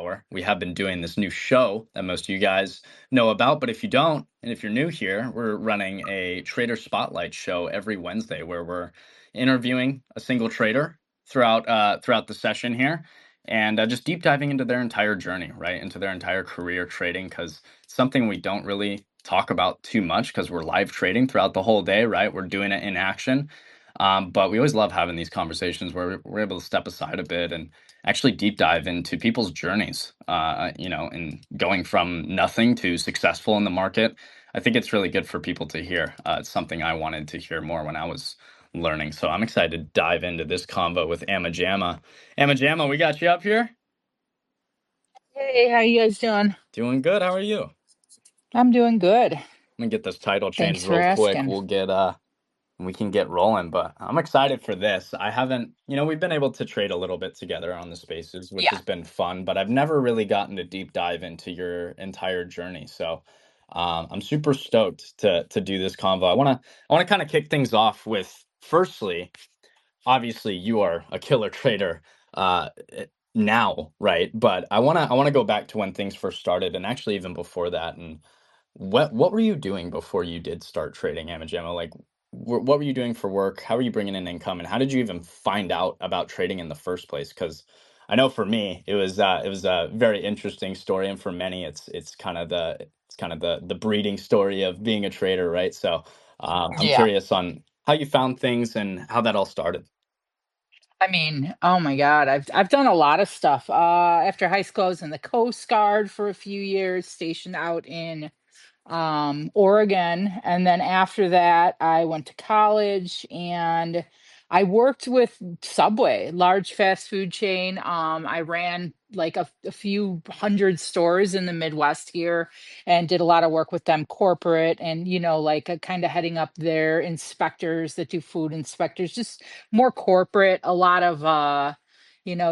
hour. We have been doing this new show that most of you guys know about, but if you don't, and if you're new here, we're running a trader spotlight show every Wednesday where we're interviewing a single trader throughout the session here, and just deep diving into their entire journey, right, into their entire career trading, because it's something we don't really talk about too much because we're live trading throughout the whole day, right? We're doing it in action. But we always love having these conversations where we're able to step aside a bit and actually deep dive into people's journeys, and going from nothing to successful in the market. I think it's really good for people to hear. It's something I wanted to hear more when I was learning. So I'm excited to dive into this convo with Amma Jamma. Amma Jamma, we got you up here. Hey, how you guys doing? Doing good. How are you? I'm doing good. Let me get this title changed Thanks for real quick. asking. We can get rolling, but I'm excited for this. I haven't, we've been able to trade a little bit together on the spaces, which Yeah. has been fun, but I've never really gotten to deep dive into your entire journey. So I'm super stoked to do this convo. I want to kind of kick things off with, firstly, obviously you are a killer trader uh now, right? But I want to go back to when things first started, and actually even before that. And what were you doing before you did start trading, Amajemo? Like, what were you doing for work? How were you bringing in income, and how did you even find out about trading in the first place? Because I know for me, it was a very interesting story, and for many, it's kind of the breeding story of being a trader, right? So I'm Yeah. curious on how you found things and how that all started. I mean, oh my God, I've done a lot of stuff. After high school, I was in the Coast Guard for a few years, stationed out in Oregon. And then after that, I went to college and I worked with Subway, large fast food chain. I ran like a few hundred stores in the Midwest here and did a lot of work with them corporate and, like kind of heading up their inspectors that do food inspectors, just more corporate, a lot of,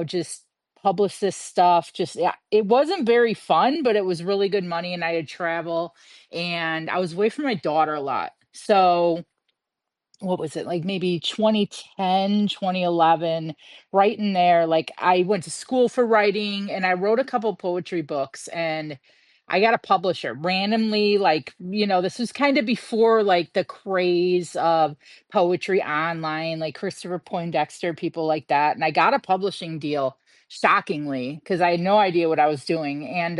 just publicist stuff. Just, yeah, it wasn't very fun, but it was really good money and I had travel and I was away from my daughter a lot. So, what was it? Like maybe 2010, 2011, right in there. Like I went to school for writing and I wrote a couple poetry books and I got a publisher randomly. Like, this was kind of before like the craze of poetry online, like Christopher Poindexter, people like that. And I got a publishing deal shockingly because I had no idea what I was doing. And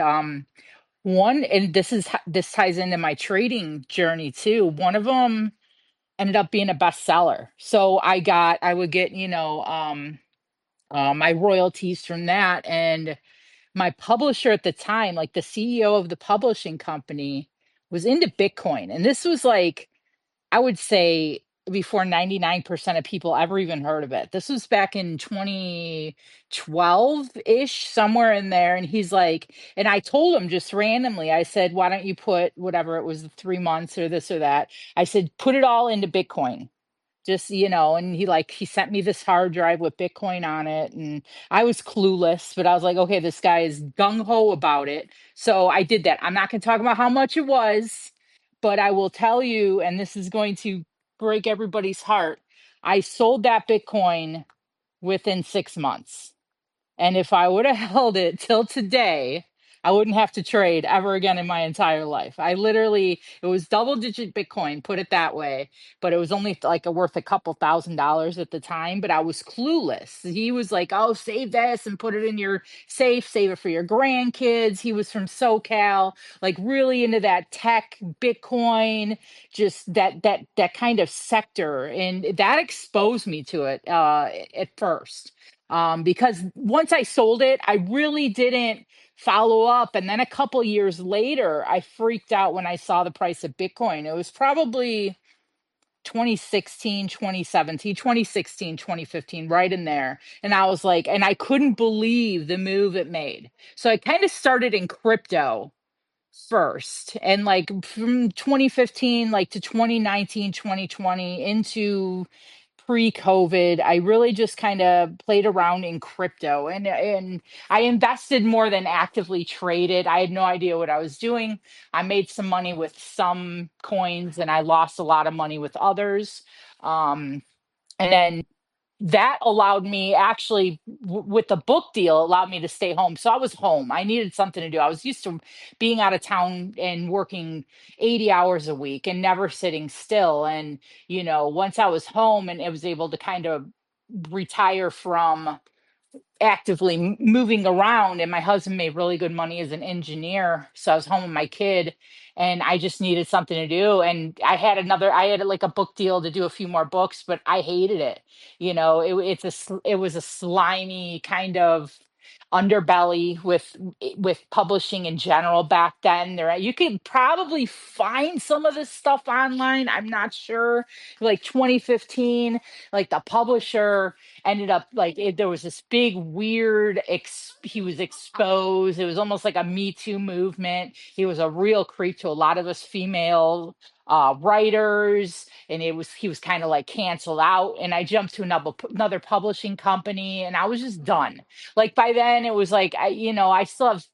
one, and this ties into my trading journey too. One of them ended up being a bestseller. So I would get, my royalties from that. And my publisher at the time, like the CEO of the publishing company, was into Bitcoin. And this was like, I would say before 99% of people ever even heard of it. This was back in 2012-ish, somewhere in there. And he's like, and I told him just randomly, I said, why don't you put whatever it was, 3 months or this or that? I said, put it all into Bitcoin. Just, and he sent me this hard drive with Bitcoin on it. And I was clueless, but I was like, okay, this guy is gung ho about it. So I did that. I'm not going to talk about how much it was, but I will tell you, and this is going to break everybody's heart. I sold that Bitcoin within 6 months. And if I would have held it till today, I wouldn't have to trade ever again in my entire life. It was double digit Bitcoin, put it that way, but it was only like worth a couple $1,000s at the time. But I was clueless. He was like, oh, save this and put it in your safe, save it for your grandkids. He was from SoCal, like really into that tech, Bitcoin, just that kind of sector. And that exposed me to it at first because once I sold it, I really didn't follow up. And then a couple years later, I freaked out when I saw the price of Bitcoin. It was probably 2016, 2017, 2016, 2015, right in there. And I was like, and I couldn't believe the move it made. So I kind of started in crypto first and like from 2015 like to 2019, 2020 into pre-COVID, I really just kind of played around in crypto and I invested more than actively traded. I had no idea what I was doing. I made some money with some coins and I lost a lot of money with others. And then that allowed me actually with the book deal allowed me to stay home. So I was home. I needed something to do. I was used to being out of town and working 80 hours a week and never sitting still. And, once I was home and I was able to kind of retire from actively moving around, and my husband made really good money as an engineer, so I was home with my kid and I just needed something to do. And I had like a book deal to do a few more books, but I hated it. It was a slimy kind of underbelly with publishing in general back then. There you could probably find some of this stuff online, I'm not sure. Like 2015, like the publisher ended up like there was this big weird he was exposed. It was almost like a Me Too movement. He was a real creep to a lot of us female writers, and he was kind of like canceled out. And I jumped to another publishing company, and I was just done. Like by then, it was like I still have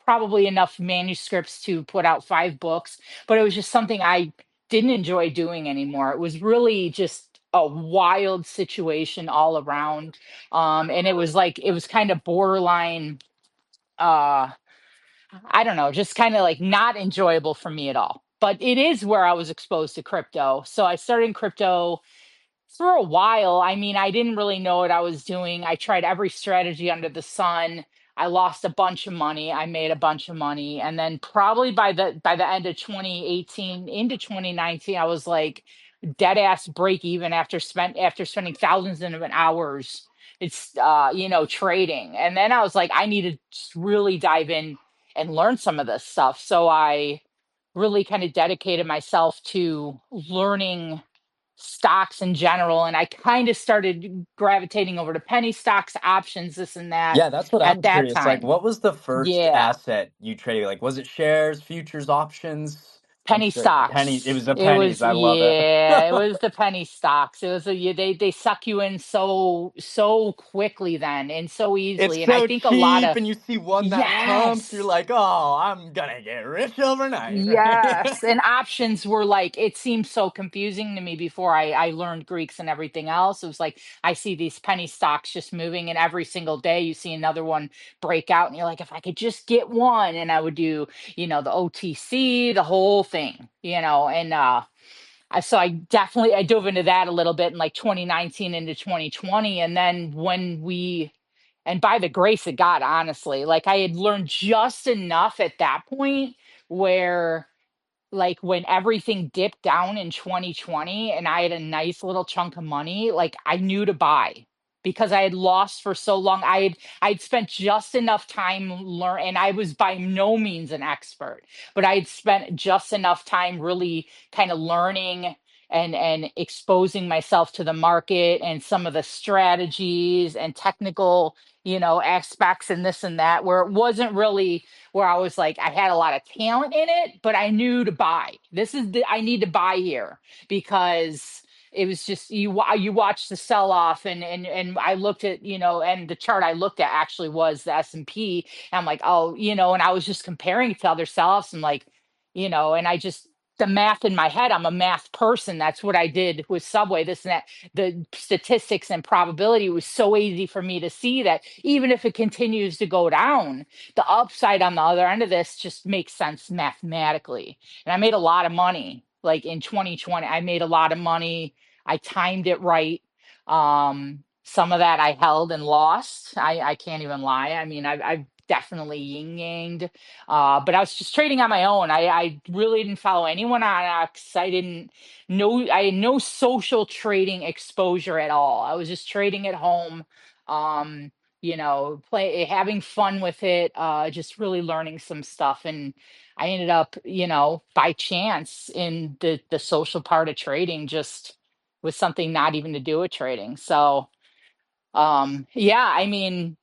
probably enough manuscripts to put out 5 books, but it was just something I didn't enjoy doing anymore. It was really just a wild situation all around. And it was kind of borderline, uh, I don't know, just kind of like not enjoyable for me at all. But it is where I was exposed to crypto. So I started in crypto for a while. I mean, I didn't really know what I was doing. I tried every strategy under the sun. I lost a bunch of money. I made a bunch of money. And then probably by the end of 2018 into 2019, I was like dead ass break even after spending thousands of hours. It's trading. And then I was like, I need to just really dive in and learn some of this stuff. So I really kind of dedicated myself to learning stocks in general, and I kind of started gravitating over to penny stocks, options, this and that Yeah, that's what at I'm that curious. Like, time. what was the first Yeah, asset you traded? Like, was it shares, futures, options? I'm penny sure penny. It stocks. was the It pennies. was I love it. Yeah, it was the penny stocks. It was they suck you in so quickly then and so It's easily. And I so think a lot cheap, of and you see one that pumps, you're yes. like, oh, I'm gonna get rich overnight, right? Yes, and options were like it seemed so confusing to me before I learned Greeks and everything else. It was like I see these penny stocks just moving, and every single day you see another one break out, and you're like, if I could just get one, and I would do, the OTC, the whole thing, and so I definitely I dove into that a little bit in like 2019 into 2020, and then and by the grace of God, honestly, like I had learned just enough at that point where like when everything dipped down in 2020 and I had a nice little chunk of money, like I knew to buy because I had lost for so long. I'd spent just enough time learn, and I was by no means an expert, but I'd spent just enough time really kind of learning and exposing myself to the market and some of the strategies and technical, aspects and this and that, where it wasn't really where I was like, I had a lot of talent in it, but I knew to buy. I need to buy here because it was just you watch the sell off, and I looked at, and the chart I looked at actually was the S&P, and I'm like, oh, and I was just comparing it to other sell offs and like, and I just the math in my head, I'm a math person. That's what I did with Subway, this and that. The statistics and probability was so easy for me to see that even if it continues to go down, the upside on the other end of this just makes sense mathematically. And I made a lot of money. Like in 2020, I made a lot of money. I timed it right. Some of that I held and lost. I can't even lie. I mean, I've definitely yin yanged. But I was just trading on my own. I really didn't follow anyone on X. I had no social trading exposure at all. I was just trading at home. Um, having fun with it, just really learning some stuff. And I ended up, by chance in the social part of trading, just with something not even to do with trading. So yeah, I mean,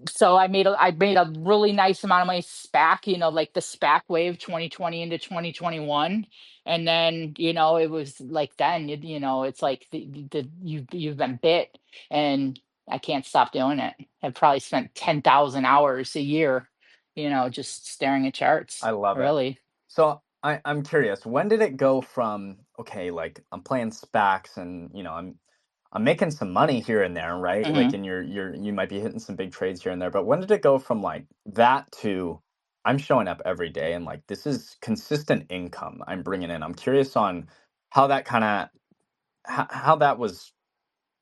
so I made a really nice amount of money SPAC, like the SPAC wave 2020 into 2021. And then, it was like then, it's like you've been bit, and I can't stop doing it. I've probably spent 10,000 hours a year, just staring at charts, I love it. really. So I'm curious, when did it go from, okay, like I'm playing SPACs and I'm I'm making some money here and there, right? Like, Mhm. and you might be hitting some big trades here and there. But when did it go from like that to I'm showing up every day and like this is consistent income I'm bringing in? I'm curious on how that kind of how that was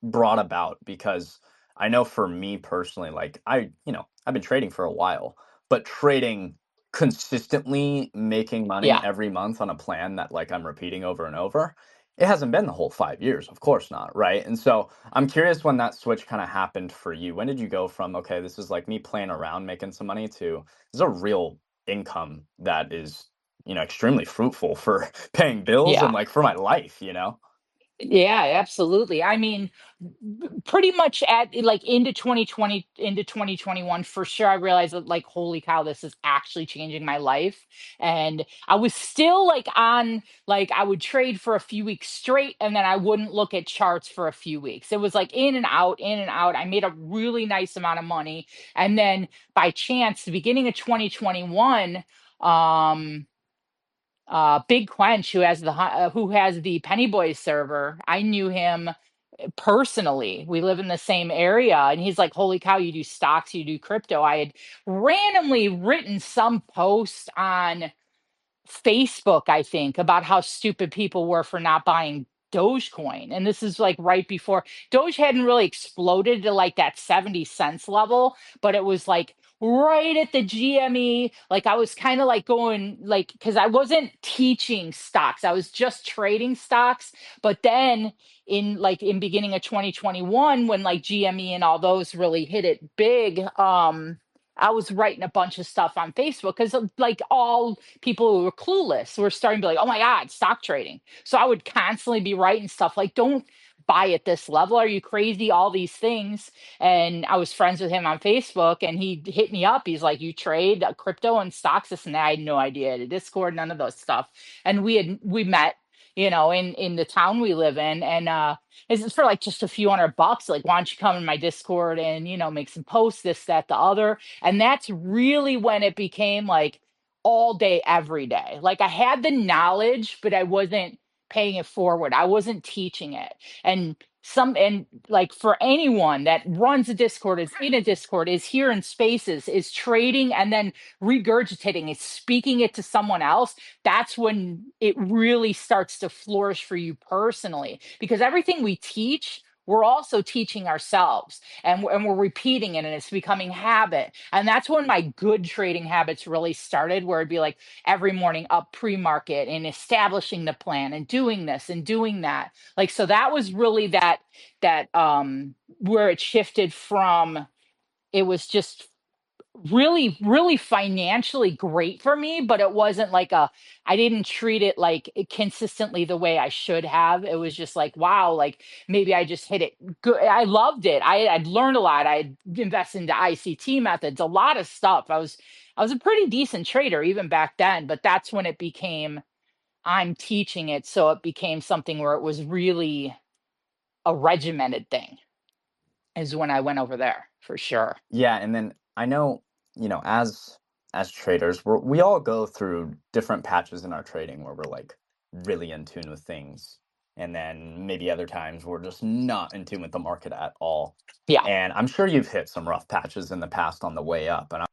brought about because I know for me personally, like I've been trading for a while, but trading consistently making money Yeah. every month on a plan that like I'm repeating over and over, it hasn't been the whole 5 years, of course not, right? And so I'm curious when that switch kind of happened for you. When did you go from okay, this is like me playing around making some money to this is a real income that is, extremely fruitful for paying bills and Yeah. like for my life? Yeah, absolutely. I mean, pretty much at like into 2020, into 2021, for sure, I realized that like, holy cow, this is actually changing my life. And I was still like on, like, I would trade for a few weeks straight and then I wouldn't look at charts for a few weeks. It was like in and out, in and out. I made a really nice amount of money. And then by chance, the beginning of 2021, um, Big Quench, who has the Penny Boys server, I knew him personally. We live in the same area, and he's like, "Holy cow, you do stocks, you do crypto." I had randomly written some post on Facebook, I think, about how stupid people were for not buying Dogecoin. And this is like right before Doge hadn't really exploded to like that 70 cents level, but it was like right at the GME. Like I was kind of like going like because I wasn't teaching stocks, I was just trading stocks. But then in beginning of 2021, when like GME and all those really hit it big, I was writing a bunch of stuff on Facebook because like all people who were clueless were starting to be like, oh my God, stock trading. So I would constantly be writing stuff like, don't buy at this level. Are you crazy? All these things. And I was friends with him on Facebook and he hit me up. He's like, you trade crypto and stocks, this and that. I had no idea. The Discord, none of those stuff. And we met, in the town we live in. And it's for like just a few $100. Like, why don't you come in my Discord and, make some posts, this, that, the other. And that's really when it became like, all day, every day. Like I had the knowledge, but I wasn't paying it forward. I wasn't teaching it. And like for anyone that runs a Discord, is in a Discord, is here in spaces, is trading and then regurgitating, is speaking it to someone else, that's when it really starts to flourish for you personally. Because everything we teach, we're also teaching ourselves and we're repeating it and it's becoming habit. And that's when my good trading habits really started, where it'd be like every morning up pre-market and establishing the plan and doing this and doing that. Like, so that was really that where it shifted from, it was just really really financially great for me, but it wasn't like I didn't treat it like consistently the way I should have. It was just like, wow, like maybe I just hit it good. I loved it. I'd learned a lot. I'd invested into ICT methods, a lot of stuff. I was a pretty decent trader even back then, but that's when it became, I'm teaching it, so it became something where it was really a regimented thing, is when I went over there for sure. Yeah, and then I know, as traders, we all go through different patches in our trading where we're like really in tune with things, and then maybe other times we're just not in tune with the market at all. Yeah. And I'm sure you've hit some rough patches in the past on the way up, and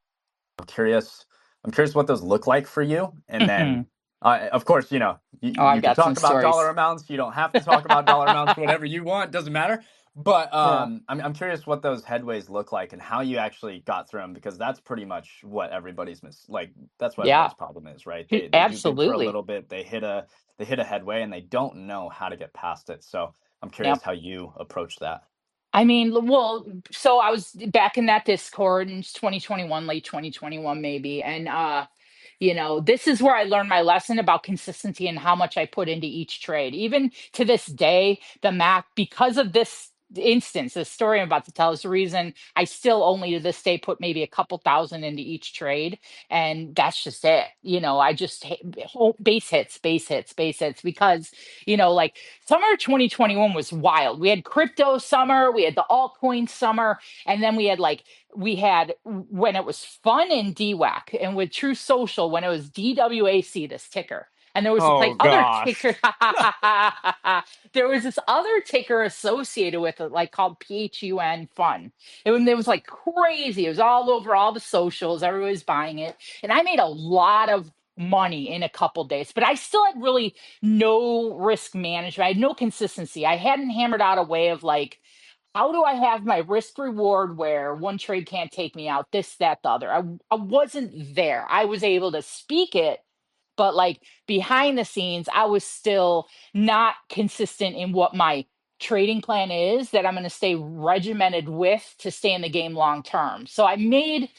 curious I'm curious what those look like for you, and then, Hmm. of course, you Oh, I you can got some talk about dollar stories. amounts, you don't have to talk about dollar amounts, whatever you want, doesn't matter, but, Yeah. I'm curious what those headways look like and how you actually got through them because that's pretty much what everybody's that's what Yeah. everybody's problem is, right? They do good for a Absolutely. little bit, they hit a headway, and they don't know how to get past it, so I'm curious Yep. how you approach that. I mean, well, so I was back in that Discord in 2021, late 2021 maybe. And this is where I learned my lesson about consistency and how much I put into each trade. Even to this day, the math, because of this instance, this story I'm about to tell, is the reason I still only to this day put maybe a couple thousand into each trade. And that's just it. I just base hits, base hits, base hits, because, like summer 2021 was wild. We had crypto summer, we had the altcoin summer, and then we had when it was fun in DWAC and with True Social when it was DWAC, this ticker. And there was this Oh like other gosh. ticker. There was this other ticker associated with it, like called PHUN Fun. It was like crazy. It was all over all the socials. Everybody was buying it. And I made a lot of money in a couple days, but I still had really no risk management. I had no consistency. I hadn't hammered out a way of like, how do I have my risk reward where one trade can't take me out, this, that, the other? I wasn't there. I was able to speak it, but like behind the scenes, I was still not consistent in what my trading plan is that I'm going to stay regimented with to stay in the game long term. So I made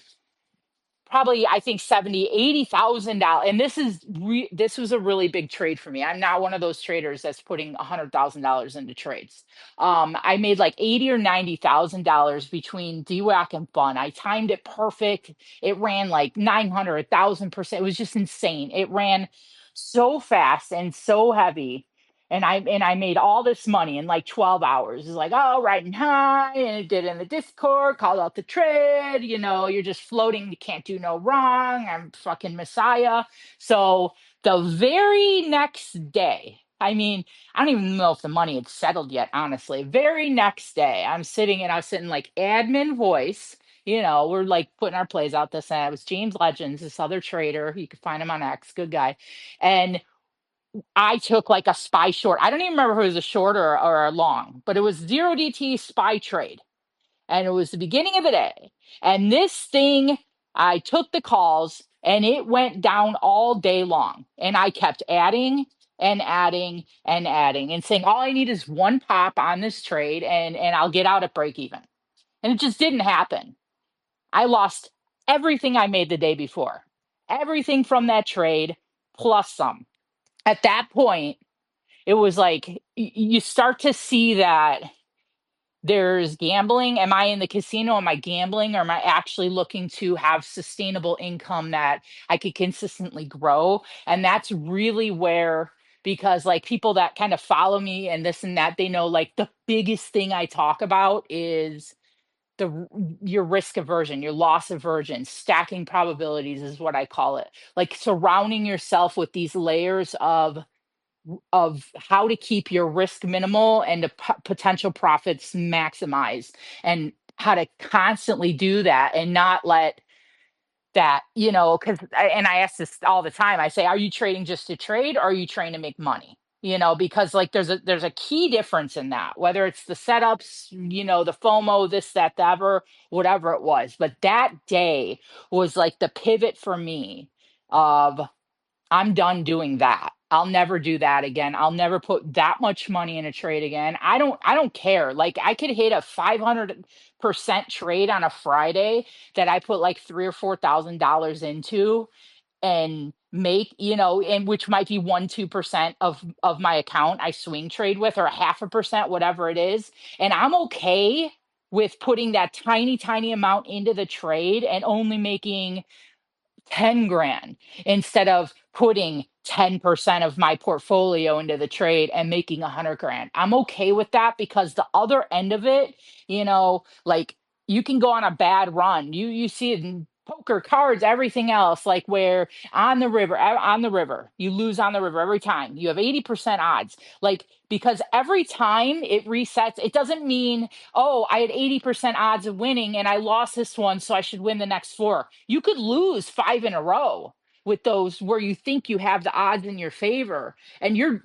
probably I think 70, 80,000 dollars, and this was a really big trade for me. I'm not one of those traders that's putting $100,000 into trades. I made like 80 or 90,000 dollars between DWAC and fun. I timed it perfect. It ran like 900, 1,000%. It was just insane. It ran so fast and so heavy, and I made all this money in like 12 hours. It's like, oh, riding high, and it did in the Discord, called out the trade. You're just floating. You can't do no wrong. I'm fucking Messiah. So the very next day, I mean, I don't even know if the money had settled yet, honestly. Very next day, I was sitting like admin voice. We're like putting our plays out this, and it was James Legends, this other trader. You could find him on X, good guy. And I took like a SPY short. I don't even remember if it was a short or a long, but it was 0DT SPY trade. And it was the beginning of the day. And this thing, I took the calls and it went down all day long. And I kept adding and adding and adding and saying, all I need is one pop on this trade and I'll get out at break even. And it just didn't happen. I lost everything I made the day before, everything from that trade plus some. At that point, it was like you start to see that there's gambling. Am I in the casino? Am I gambling? Or am I actually looking to have sustainable income that I could consistently grow? And that's really where, because like people that kind of follow me and this and that, they know like the biggest thing I talk about is your risk aversion, your loss aversion, stacking probabilities is what I call it. Like surrounding yourself with these layers of how to keep your risk minimal and the potential profits maximized, and how to constantly do that and not let that, because and I ask this all the time. I say, are you trading just to trade, or are you trying to make money? Because like there's a key difference in that, whether it's the setups, the FOMO, this, that, the ever, whatever it was. But that day was like the pivot for me of, I'm done doing that. I'll never do that again. I'll never put that much money in a trade again. I don't care. Like I could hit a 500% trade on a Friday that I put like 3 or 4 thousand dollars into and make, and which might be 1, 2% of my account I swing trade with, or a 0.5%, whatever it is. And I'm okay with putting that tiny, tiny amount into the trade and only making 10 grand instead of putting 10% of my portfolio into the trade and making 100 grand. I'm okay with that, because the other end of it, like you can go on a bad run. You see it in poker, cards, everything else, like where on the river, you lose on the river every time. You have 80% odds. Like, because every time it resets, it doesn't mean, oh, I had 80% odds of winning and I lost this one, so I should win the next four. You could lose five in a row with those where you think you have the odds in your favor, and you're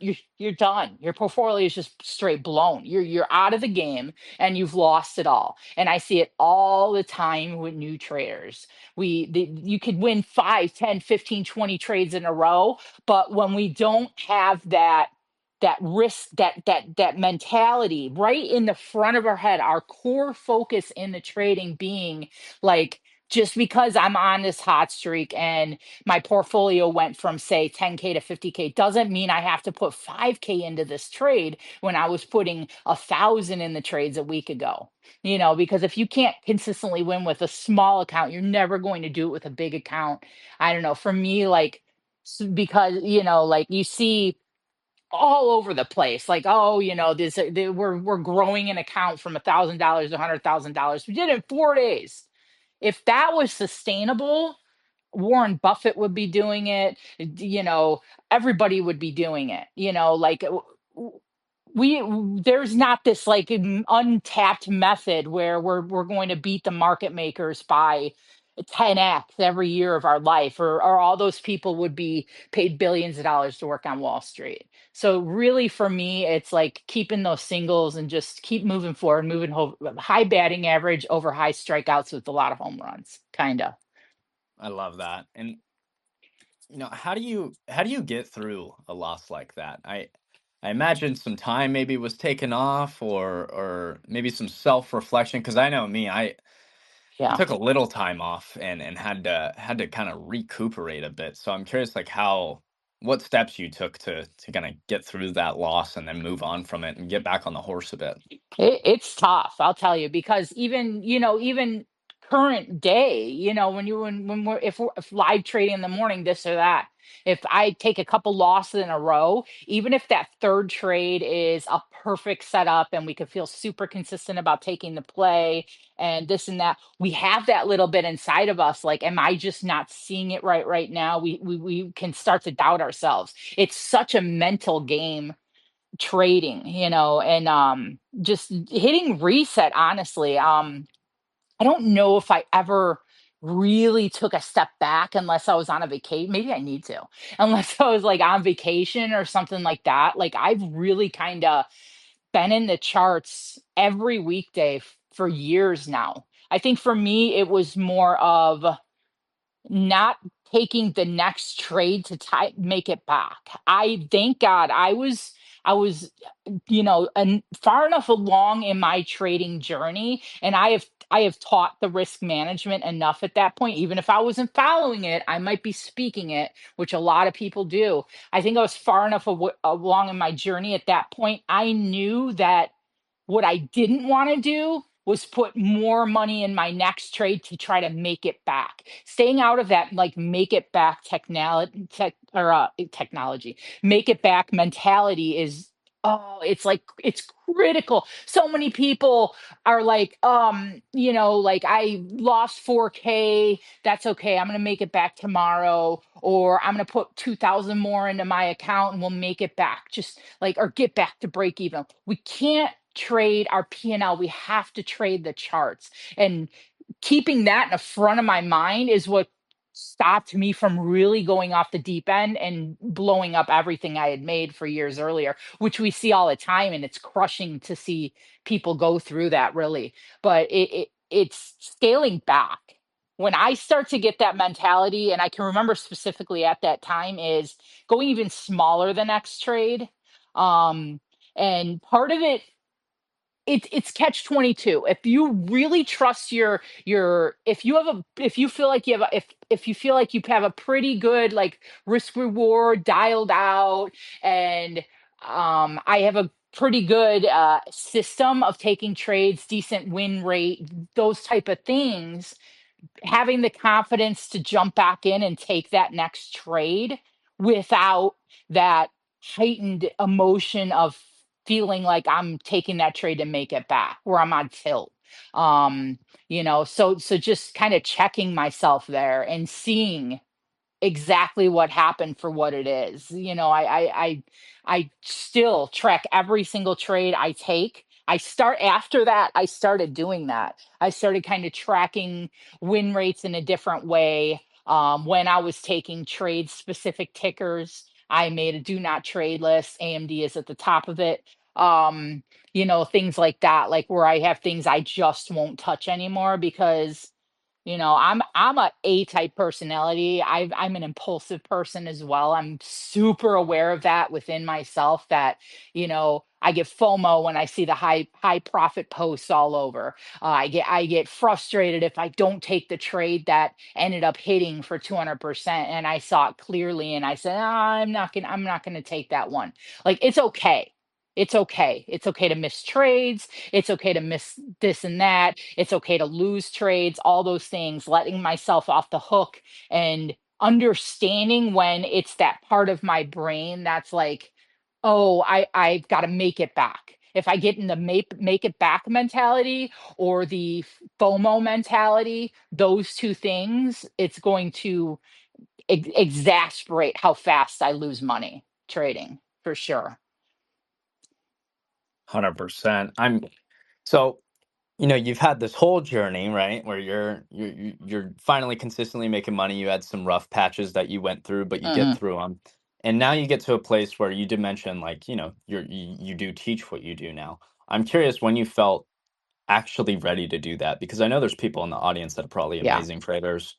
done. Your portfolio is just straight blown. You're out of the game and you've lost it all. And I see it all the time with new traders. You could win 5, 10, 15, 20 trades in a row, but when we don't have that risk, that mentality right in the front of our head, our core focus in the trading being like, just because I'm on this hot streak and my portfolio went from say 10K to 50K doesn't mean I have to put 5K into this trade when I was putting 1,000 in the trades a week ago. Because if you can't consistently win with a small account, you're never going to do it with a big account. I don't know, for me, like, because like you see all over the place. Like, oh, we're growing an account from $1,000 to $100,000. We did it in 4 days. If that was sustainable, Warren Buffett would be doing it, everybody would be doing it, like there's not this like untapped method where we're going to beat the market makers by 10x every year of our life, or all those people would be paid billions of dollars to work on Wall Street. So really for me it's like keeping those singles and just keep moving forward, high batting average over high strikeouts with a lot of home runs, kind of. I love that. And how do you get through a loss like that? I imagine some time maybe was taken off, or maybe some self-reflection, because I know me, I Yeah. took a little time off and had to kind of recuperate a bit. So I'm curious, like, what steps you took to kind of get through that loss and then move on from it and get back on the horse a bit. It's tough, I'll tell you, because even current day, when if live trading in the morning, this or that, if I take a couple losses in a row, even if that third trade is a perfect setup and we could feel super consistent about taking the play and this and that, we have that little bit inside of us, like, am I just not seeing it right now? We can start to doubt ourselves. It's such a mental game, trading, and just hitting reset, honestly. I don't know if I ever really took a step back unless I was on a vacation. Maybe I need to, unless I was like on vacation or something like that. Like I've really kind of been in the charts every weekday for years now. I think for me it was more of not taking the next trade to make it back. I thank God I was far enough along in my trading journey, and I have taught the risk management enough at that point. Even if I wasn't following it, I might be speaking it, which a lot of people do. I think I was far enough along in my journey at that point. I knew that what I didn't want to do was put more money in my next trade to try to make it back. Staying out of that, like, make it back technology, make it back mentality is, oh, it's like it's critical. So many people are like, like, I lost 4K. That's okay. I'm gonna make it back tomorrow, or I'm gonna put 2,000 more into my account and we'll make it back. Just like, or get back to break even. We can't trade our P&L. We have to trade the charts. And keeping that in the front of my mind is what stopped me from really going off the deep end and blowing up everything I had made for years earlier, which we see all the time. And it's crushing to see people go through that, really. But it's scaling back. When I start to get that mentality, and I can remember specifically at that time, is going even smaller the next trade. Um, and part of it, it's catch 22. If you really trust your if you feel like you have if you feel like you have a pretty good, like, risk reward dialed out, and I have a pretty good system of taking trades, decent win rate, those type of things, having the confidence to jump back in and take that next trade without that heightened emotion of feeling like I'm taking that trade to make it back, where I'm on tilt. So just kind of checking myself there and seeing exactly what happened for what it is. I still track every single trade I take. I start after that. I started doing that. I started kind of tracking win rates in a different way. When I was taking trade specific tickers, I made a do not trade list. AMD is at the top of it. Things like that, like where I have things I just won't touch anymore because I'm a A type personality. I'm an impulsive person as well. I'm super aware of that within myself, that I get FOMO when I see the high profit posts all over. I get frustrated if I don't take the trade that ended up hitting for 200% and I saw it clearly and I said, "Ah, I'm not gonna take that one." Like, it's okay. It's okay. It's okay to miss trades. It's okay to miss this and that. It's okay to lose trades, all those things, letting myself off the hook and understanding when it's that part of my brain that's like, oh, I've got to make it back. if I get in the make it back mentality or the FOMO mentality, those two things, it's going to exasperate how fast I lose money trading for sure. 100%. So, you've had this whole journey, right, where you're finally consistently making money. You had some rough patches that you went through, but you get Mhm. through them. And now you get to a place where you did mention, like, you do teach what you do now. I'm curious when you felt actually ready to do that, because I know there's people in the audience that are probably Yeah. amazing traders,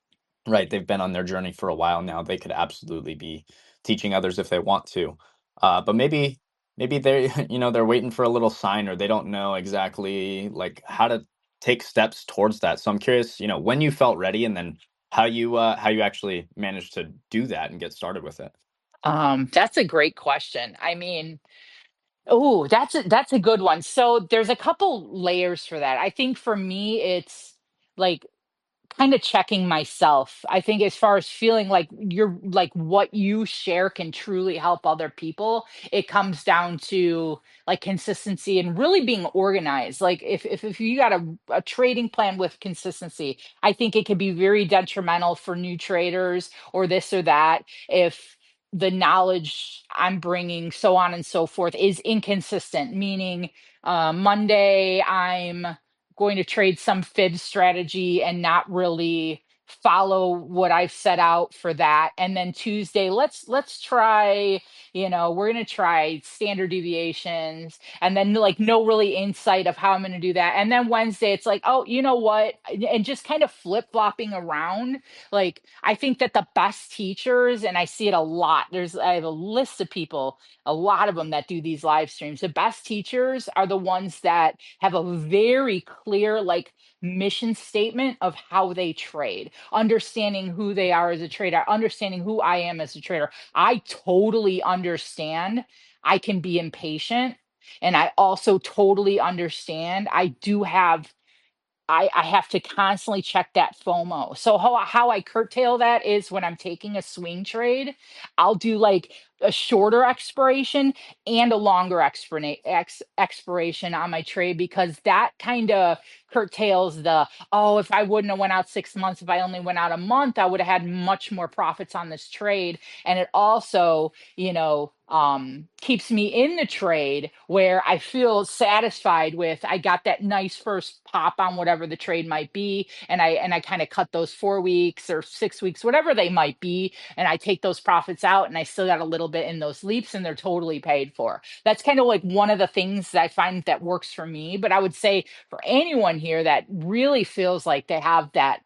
right? They've been on their journey for a while now. They could absolutely be teaching others if they want to. But maybe they're they're waiting for a little sign, or they don't know exactly like how to take steps towards that. So I'm curious, when you felt ready, and then how you actually managed to do that and get started with it. That's a great question. I mean, oh, that's a good one. So there's a couple layers for that. I think for me, it's like kind of checking myself. I think as far as feeling like you're like what you share can truly help other people, it comes down to like consistency and really being organized. Like if you got a trading plan with consistency, I think it could be very detrimental for new traders or this or that if the knowledge I'm bringing, so on and so forth, is inconsistent. Meaning, Monday I'm going to trade some fib strategy and not really follow what I've set out for that. And then Tuesday, let's try, we're going to try standard deviations and then like no really insight of how I'm going to do that. And then Wednesday it's like, oh, you know what? And just kind of flip-flopping around. Like I think that the best teachers, and I see it a lot. I have a list of people, a lot of them that do these live streams. The best teachers are the ones that have a very clear like mission statement of how they trade, understanding who they are as a trader, understanding who I am as a trader. I totally understand I can be impatient, and I also totally understand I do have I have to constantly check that FOMO. So how I curtail that is when I'm taking a swing trade, I'll do like a shorter expiration and a longer expiration on my trade because that kind of curtails the, oh, if I wouldn't have went out 6 months, if I only went out a month, I would have had much more profits on this trade. And it also, keeps me in the trade where I feel satisfied with I got that nice first pop on whatever the trade might be, and I kind of cut those 4 weeks or 6 weeks, whatever they might be, and I take those profits out, and I still got a little bit in those leaps, and they're totally paid for. That's kind of like one of the things that I find that works for me. But I would say for anyone here that really feels like they have that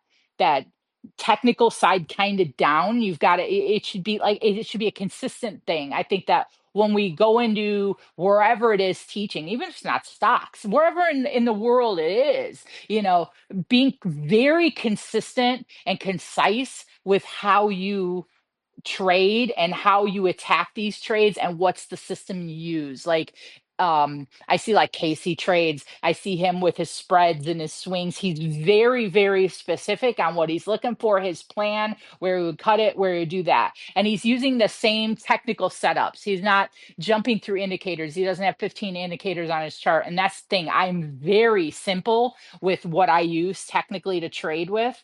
technical side kind of down, you've got to it should be like it should be a consistent thing. I think that when we go into wherever it is teaching, even if it's not stocks, wherever in the world it is, being very consistent and concise with how you trade and how you attack these trades and what's the system you use. Like I see like Casey trades. I see him with his spreads and his swings. He's very, very specific on what he's looking for, his plan, where he would cut it, where he would do that. And he's using the same technical setups. He's not jumping through indicators. He doesn't have 15 indicators on his chart. And that's the thing. I'm very simple with what I use technically to trade with.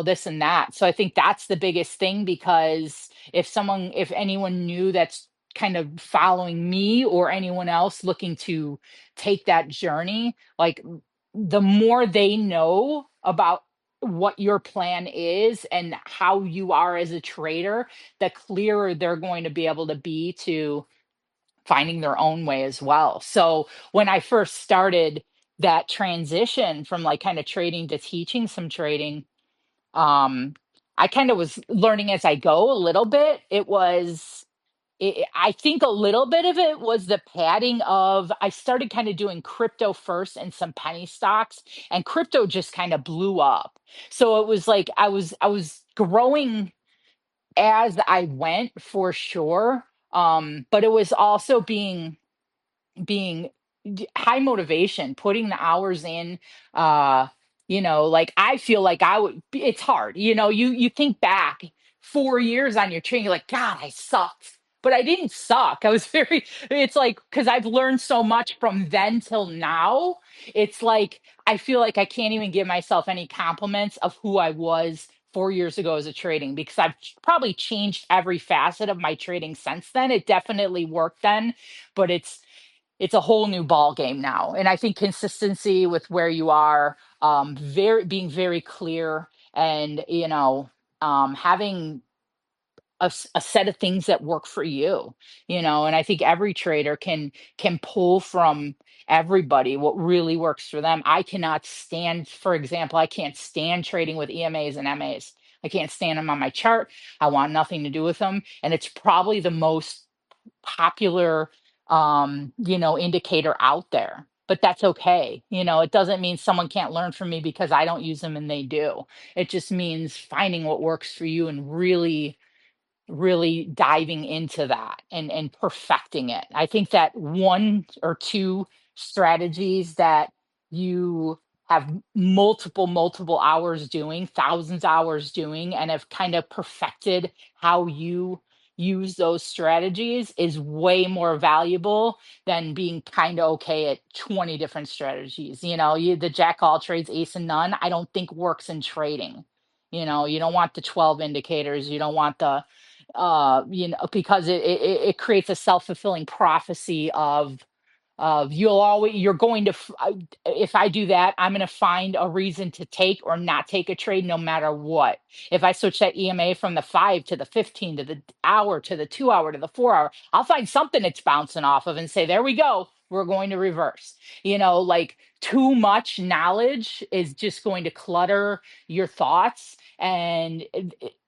This and that. So I think that's the biggest thing because if anyone knew that's kind of following me or anyone else looking to take that journey, like the more they know about what your plan is and how you are as a trader, the clearer they're going to be able to be to finding their own way as well. So when I first started that transition from like kind of trading to teaching some trading, um, I kind of was learning as I go a little bit. I think a little bit of it was the padding of, I started kind of doing crypto first and some penny stocks, and crypto just kind of blew up. So it was like I was growing as I went for sure. But it was also being high motivation, putting the hours in. Like I feel like it's hard. You think back 4 years on your training, you're like, God, I sucked. but I didn't suck. I was very, it's like, because I've learned so much from then till now. It's like, I feel like I can't even give myself any compliments of who I was 4 years ago as a trading, because I've probably changed every facet of my trading since then. It definitely worked then, but it's a whole new ball game now. And I think consistency with where you are, very being very clear, and having a set of things that work for you, and I think every trader can pull from everybody what really works for them. I cannot stand, for example, I can't stand trading with EMAs and MAs. I can't stand them on my chart. I want nothing to do with them, and it's probably the most popular indicator out there. But that's okay. It doesn't mean someone can't learn from me because I don't use them and they do. It just means finding what works for you and really diving into that and perfecting it. I think that one or two strategies that you have multiple hours doing, thousands hours doing, and have kind of perfected how you use those strategies is way more valuable than being kind of okay at 20 different strategies. The jack all trades ace and none, I don't think works in trading. You don't want the 12 indicators, you don't want the because it creates a self-fulfilling prophecy of you're going to if I do that, I'm going to find a reason to take or not take a trade no matter what. If I switch that EMA from the 5 to the 15 to the hour to the 2 hour to the 4 hour, I'll find something it's bouncing off of and say, there we go, we're going to reverse. Like, too much knowledge is just going to clutter your thoughts, and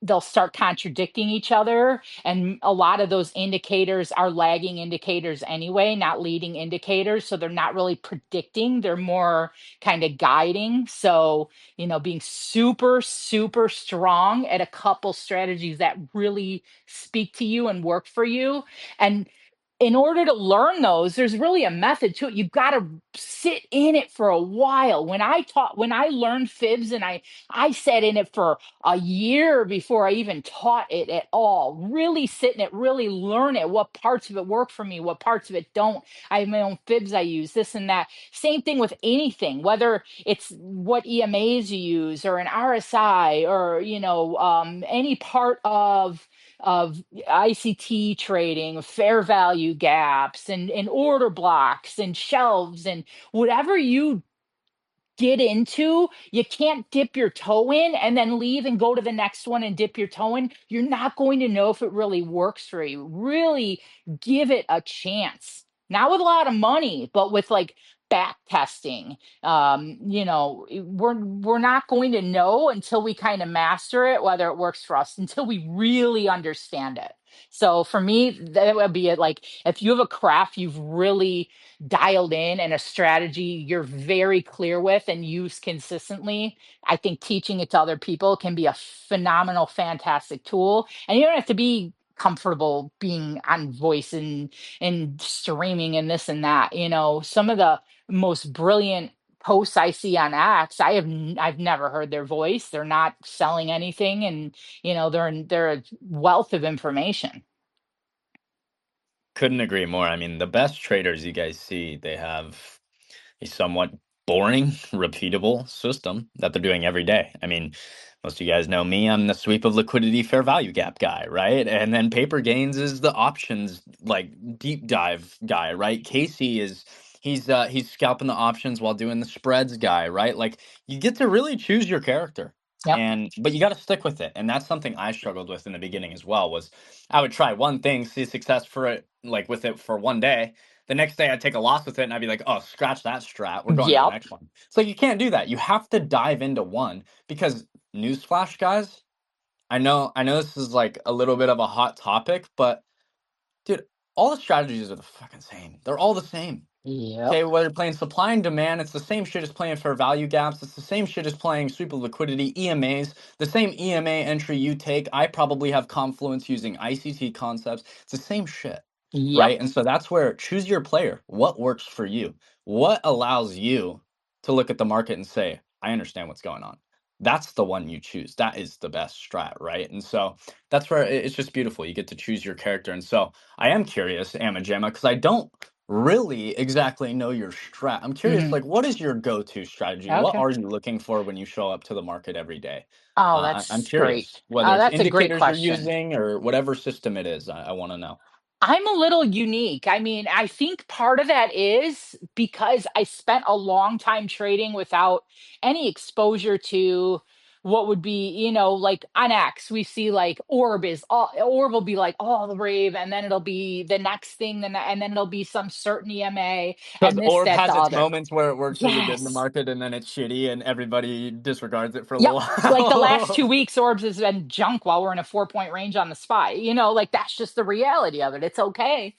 they'll start contradicting each other. And a lot of those indicators are lagging indicators anyway, not leading indicators. So they're not really predicting, they're more kind of guiding. So, being super, super strong at a couple strategies that really speak to you and work for you. And in order to learn those, there's really a method to it. You've got to sit in it for a while. When I learned fibs, and I sat in it for a year before I even taught it at all. Really sit in it, really learn it. What parts of it work for me, what parts of it don't. I have my own fibs I use, this and that. Same thing with anything, whether it's what EMAs you use or an RSI or any part of ICT trading, fair value gaps, and order blocks and shelves, and whatever you get into, you can't dip your toe in and then leave and go to the next one and dip your toe in. You're not going to know if it really works for you. Really give it a chance. Not with a lot of money, but with like back testing. We're not going to know until we kind of master it, whether it works for us, until we really understand it. So for me, that would be it. Like, if you have a craft you've really dialed in and a strategy you're very clear with and use consistently, I think teaching it to other people can be a phenomenal, fantastic tool. And you don't have to be comfortable being on voice and streaming and this and that. Some of the most brilliant posts I see on X, I've never heard their voice. They're not selling anything, and they're a wealth of information. Couldn't agree more. I mean, the best traders you guys see, they have a somewhat boring, repeatable system that they're doing every day. I mean, most of you guys know me. I'm the sweep of liquidity fair value gap guy, right? And then paper gains is the options like deep dive guy, right? Casey is he's scalping the options while doing the spreads guy, right? Like, you get to really choose your character. Yep. And but you got to stick with it. And that's something I struggled with in the beginning as well, was I would try one thing, see success for it, like with it for one day. The next day I'd take a loss with it and I'd be like, oh, scratch that strat. We're going to the Yep. next one. So you can't do that. You have to dive into one, because newsflash, guys, I know this is like a little bit of a hot topic, but dude, all the strategies are the fucking same. They're all the same. Yep. Okay, whether you're playing supply and demand, it's the same shit as playing fair value gaps. It's the same shit as playing super liquidity, EMAs. The same EMA entry you take, I probably have confluence using ICT concepts. It's the same shit, Yep. right? And so that's where choose your player. What works for you? What allows you to look at the market and say, I understand what's going on? that's the one you choose. That is the best strat, right? And so that's where it's just beautiful. You get to choose your character. And so I am curious, Amma Jamma, because I don't really exactly know your strat. I'm curious, Mhm. like, what is your go-to strategy? What Okay. are you looking for when you show up to the market every day? Oh, I'm that's curious great. whether it's That's a great indicators you're question. using or whatever system it is. I want to know. I'm a little unique. I mean, I think part of that is because I spent a long time trading without any exposure to what would be, like on X, we see like Orb will be like all the rave, and then it'll be the next thing, and then it'll be some certain EMA Because and this, Orb that, the has its other. moments where it works really good in the Yes. market and then it's shitty and everybody disregards it for a Yep. little Like the last while. 2 weeks, Orbs has been junk while we're in a 4 point range on the SPY. Like that's just the reality of it. It's okay,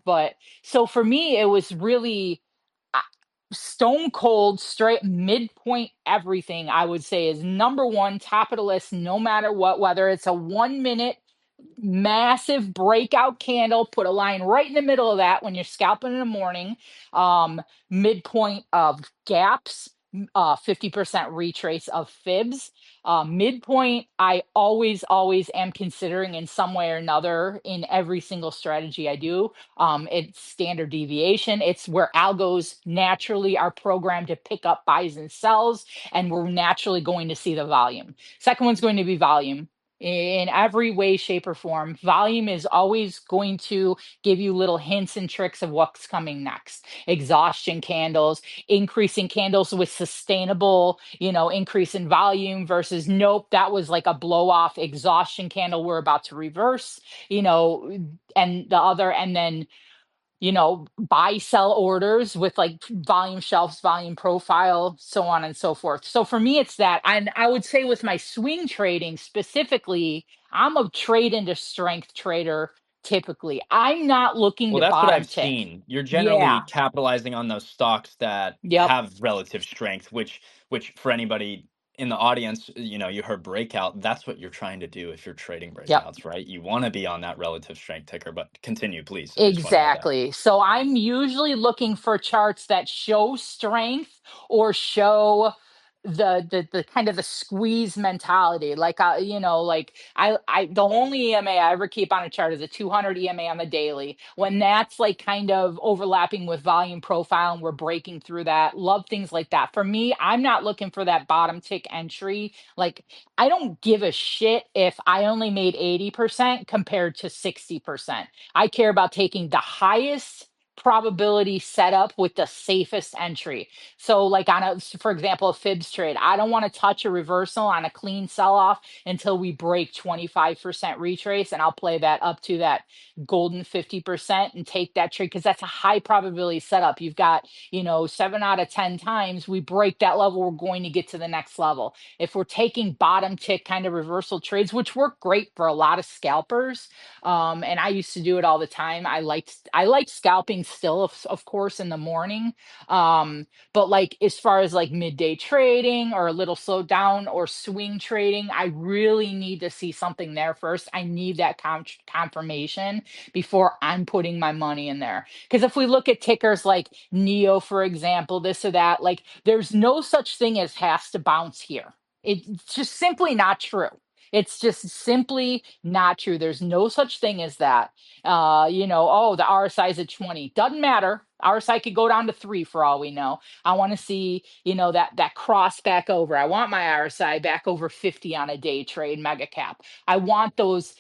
But so for me, it was really uh, stone cold, straight midpoint everything, I would say is number one, top of the list, no matter what, whether it's a 1 minute massive breakout candle, put a line right in the middle of that when you're scalping in the morning, midpoint of gaps, 50% retrace of fibs, midpoint I always am considering in some way or another in every single strategy I do. It's standard deviation. It's where algos naturally are programmed to pick up buys and sells, and we're naturally going to see the volume. Second one's going to be volume in every way, shape, or form. Volume is always going to give you little hints and tricks of what's coming next. Exhaustion candles, increasing candles with sustainable, increase in volume versus nope, that was like a blow off exhaustion candle we're about to reverse, and the other, and then buy sell orders with like volume shelves, volume profile, so on and so forth. So for me, it's that. And I would say with my swing trading specifically, I'm a trade into strength trader typically. I'm not looking Well, to that's what bottom I've tick. seen. You're generally Yeah. capitalizing on those stocks that Yep. have relative strength, which for anybody in the audience, you heard breakout. That's what you're trying to do if you're trading Yep. breakouts, right? You want to be on that relative strength ticker, but continue, please. I just want to add that. Exactly. So I'm usually looking for charts that show strength or show the kind of the squeeze mentality. Like like I the only EMA I ever keep on a chart is a 200 EMA on the daily. When that's like kind of overlapping with volume profile and we're breaking through that, love things like that. For me, I'm not looking for that bottom tick entry. Like I don't give a shit if I only made 80% compared to 60%. I care about taking the highest probability setup with the safest entry. So, like for example, a fibs trade, I don't want to touch a reversal on a clean sell off until we break 25% retrace. And I'll play that up to that golden 50% and take that trade because that's a high probability setup. You've got, 7 out of 10 times we break that level, we're going to get to the next level. If we're taking bottom tick kind of reversal trades, which work great for a lot of scalpers, and I used to do it all the time. I liked scalping still, of course, in the morning. But like as far as like midday trading or a little slow down or swing trading, I really need to see something there first. I need that confirmation before I'm putting my money in there. Because if we look at tickers like Neo, for example, this or that, like there's no such thing as has to bounce here. It's just simply not true. It's just simply not true. There's no such thing as that. Oh, the RSI is at 20. Doesn't matter. RSI could go down to 3 for all we know. I want to see, that cross back over. I want my RSI back over 50 on a day trade mega cap. I want those,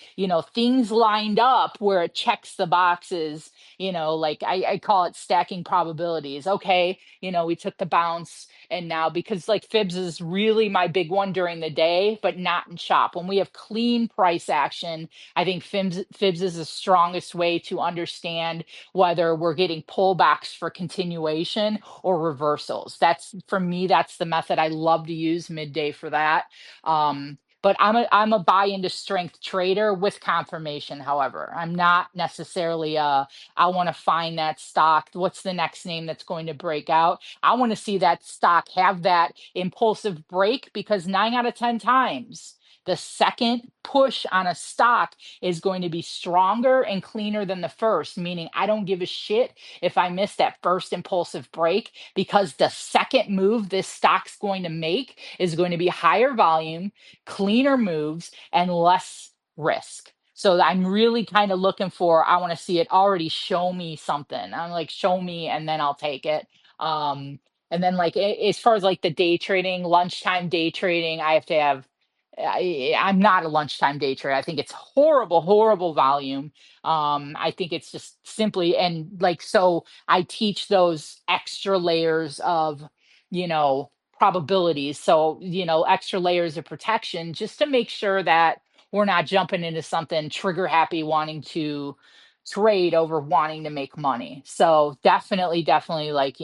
things lined up where it checks the boxes, like I call it stacking probabilities. Okay, we took the bounce, and now because like fibs is really my big one during the day, but not in shop. When we have clean price action, I think fibs is the strongest way to understand whether we're getting pullbacks for continuation or reversals. That's for me, that's the method I love to use midday for that. But I'm a buy into strength trader with confirmation. However, I'm not necessarily I want to find that stock. What's the next name that's going to break out? I want to see that stock have that impulsive break because 9 out of 10 times The second push on a stock is going to be stronger and cleaner than the first, meaning I don't give a shit if I miss that first impulsive break, because the second move this stock's going to make is going to be higher volume, cleaner moves, and less risk. So I'm really kind of looking for, I want to see it already show me something. I'm like, show me, and then I'll take it. And then like as far as like the day trading, lunchtime day trading, I have to have, I'm not a lunchtime day trader. I think it's horrible, horrible volume. I think it's just simply, and like, so I teach those extra layers of, you know, probabilities. So, extra layers of protection just to make sure that we're not jumping into something trigger happy, wanting to trade over wanting to make money. So definitely, definitely like,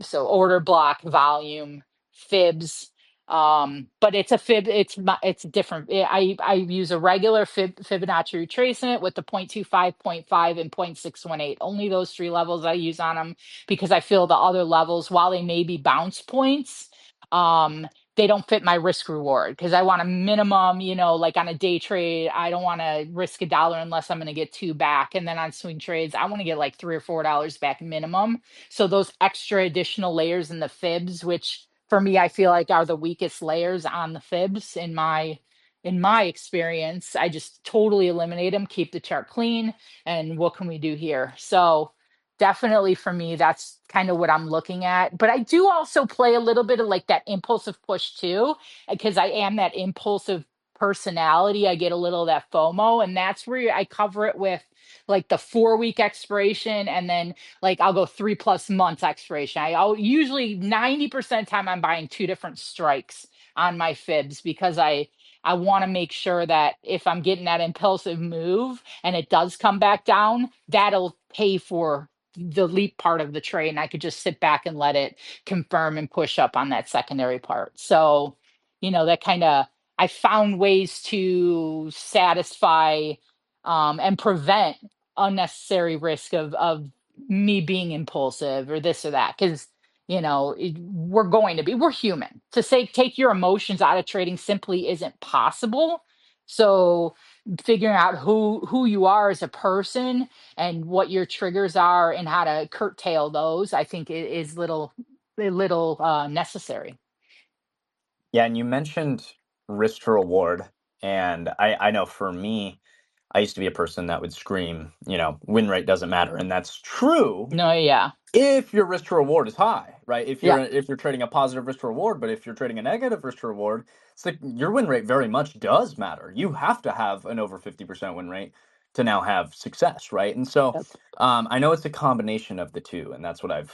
so order block, volume, fibs, but it's a fib, it's different. I use a regular Fibonacci retracement with the 0.25, point 0.5, and 0.618. Only those three levels I use on them, because I feel the other levels, while they may be bounce points, um they don't fit my risk reward, because I want a minimum, like on a day trade, I don't want to risk $1 unless I'm going to get two back. And then on swing trades, I want to get like $3 or $4 back minimum. So those extra additional layers in the fibs, which for me, I feel like are the weakest layers on the fibs in my experience, I just totally eliminate them, keep the chart clean. And what can we do here? So definitely for me, that's kind of what I'm looking at. But I do also play a little bit of like that impulsive push too, because I am that impulsive personality. I get a little of that FOMO, and that's where I cover it with like the 4 week expiration, and then like I'll go 3+ months expiration. I'll usually 90% of the time I'm buying two different strikes on my fibs, because I want to make sure that if I'm getting that impulsive move and it does come back down, that'll pay for the leap part of the trade, and I could just sit back and let it confirm and push up on that secondary part. So, that kind of, I found ways to satisfy and prevent unnecessary risk of me being impulsive or this or that, because we're human. To say take your emotions out of trading simply isn't possible. So figuring out who you are as a person and what your triggers are and how to curtail those, I think is little necessary. Yeah, and you mentioned risk to reward. And I know for me, I used to be a person that would scream, win rate doesn't matter. And that's true No, yeah, if your risk to reward is high, right? If yeah. you're trading a positive risk to reward, but if you're trading a negative risk to reward, it's like your win rate very much does matter. You have to have an over 50% win rate to now have success, right? And so Yep. I know it's a combination of the two, and that's what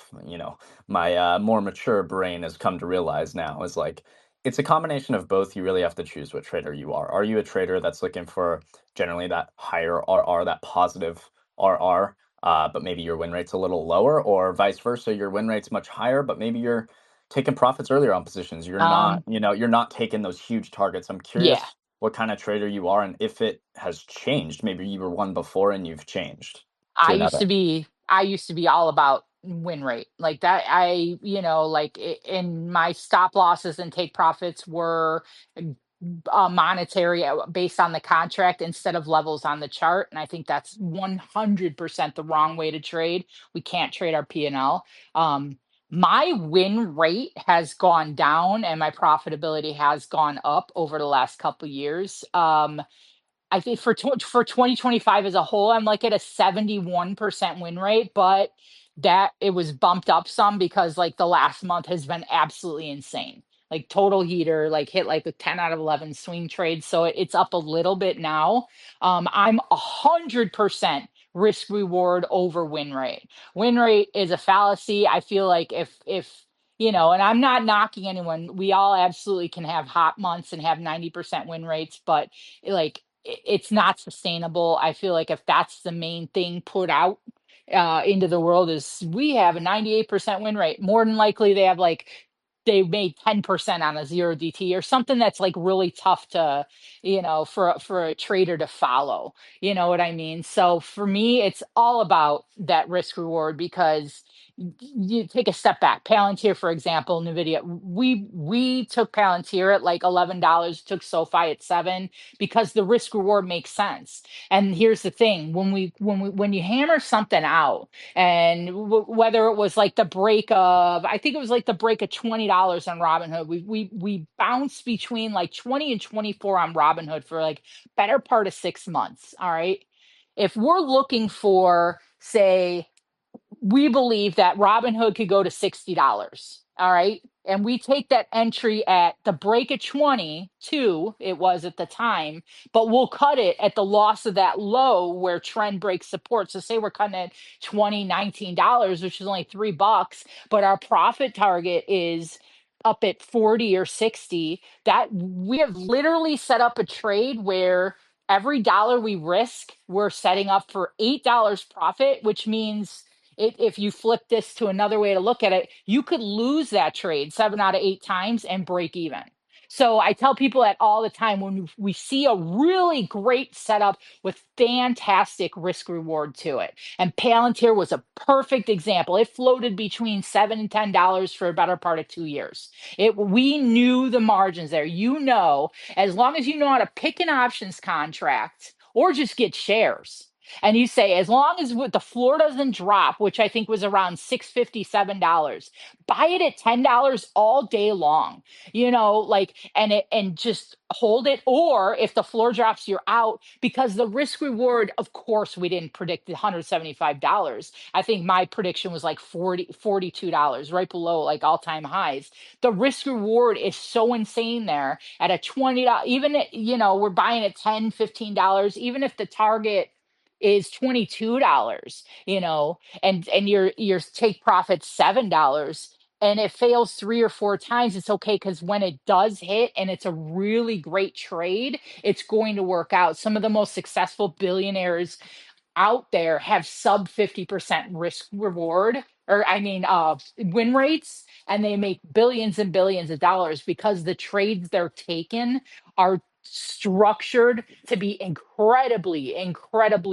my more mature brain has come to realize now is like it's a combination of both. You really have to choose what trader you are. Are you a trader that's looking for generally that higher RR, that positive RR? But maybe your win rate's a little lower, or vice versa, your win rate's much higher, but maybe you're taking profits earlier on positions. You're not, Um, you're not taking those huge targets. I'm yeah. curious what kind of trader you are and if it has changed. Maybe you were one before and you've changed I to used another. to be I used to be all about win rate. Like that, like in my stop losses and take profits were monetary, based on the contract instead of levels on the chart. And I think that's 100% the wrong way to trade. We can't trade our P&L. My win rate has gone down and my profitability has gone up over the last couple years. I think for 2025 as a whole, I'm like at a 71% win rate, but that it was bumped up some because like the last month has been absolutely insane. Like total heater, like hit like a 10 out of 11 swing trades. So it's up a little bit now. I'm 100% risk reward over win rate. Win rate is a fallacy. I feel like if and I'm not knocking anyone. We all absolutely can have hot months and have 90% win rates, but like it's not sustainable. I feel like if that's the main thing put out into the world is we have a 98% win rate, more than likely they made 10% on a zero DT or something that's like really tough to, for a trader to follow. You know what I mean? So for me, it's all about that risk reward because you take a step back. Palantir, for example, Nvidia. We took Palantir at like $11, took SoFi at 7 because the risk reward makes sense. And here's the thing: when you hammer something out, and whether it was like the break of, I think it was like the break of $20 on Robinhood, we bounced between like 20 and 24 on Robinhood for like better part of 6 months. All right. If we're looking for, say, we believe that Robinhood could go to $60. All right. And we take that entry at the break of 22, it was at the time, but we'll cut it at the loss of that low where trend breaks support. So say we're cutting at 20, $19, which is only $3, but our profit target is up at 40 or 60. That we have literally set up a trade where every dollar we risk, we're setting up for $8 profit, which means if you flip this to another way to look at it, you could lose that trade 7 out of 8 times and break even. So I tell people that all the time when we see a really great setup with fantastic risk reward to it. And Palantir was a perfect example. It floated between $7 and $10 for a better part of 2 years. We knew the margins there. As long as you know how to pick an options contract or just get shares, and you say, as long as the floor doesn't drop, which I think was around $657, buy it at $10 all day long, like, and just hold it. Or if the floor drops, you're out, because the risk reward, of course, we didn't predict the $175. I think my prediction was like $42, right below like all-time highs. The risk reward is so insane there at a $20, even, we're buying at $10, $15, even if the target is $22, and your take profit $7, and it fails 3 or 4 times, it's okay, because when it does hit and it's a really great trade, it's going to work out. Some of the most successful billionaires out there have sub 50% risk reward, or I mean win rates, and they make billions and billions of dollars because the trades they're taking are structured to be incredibly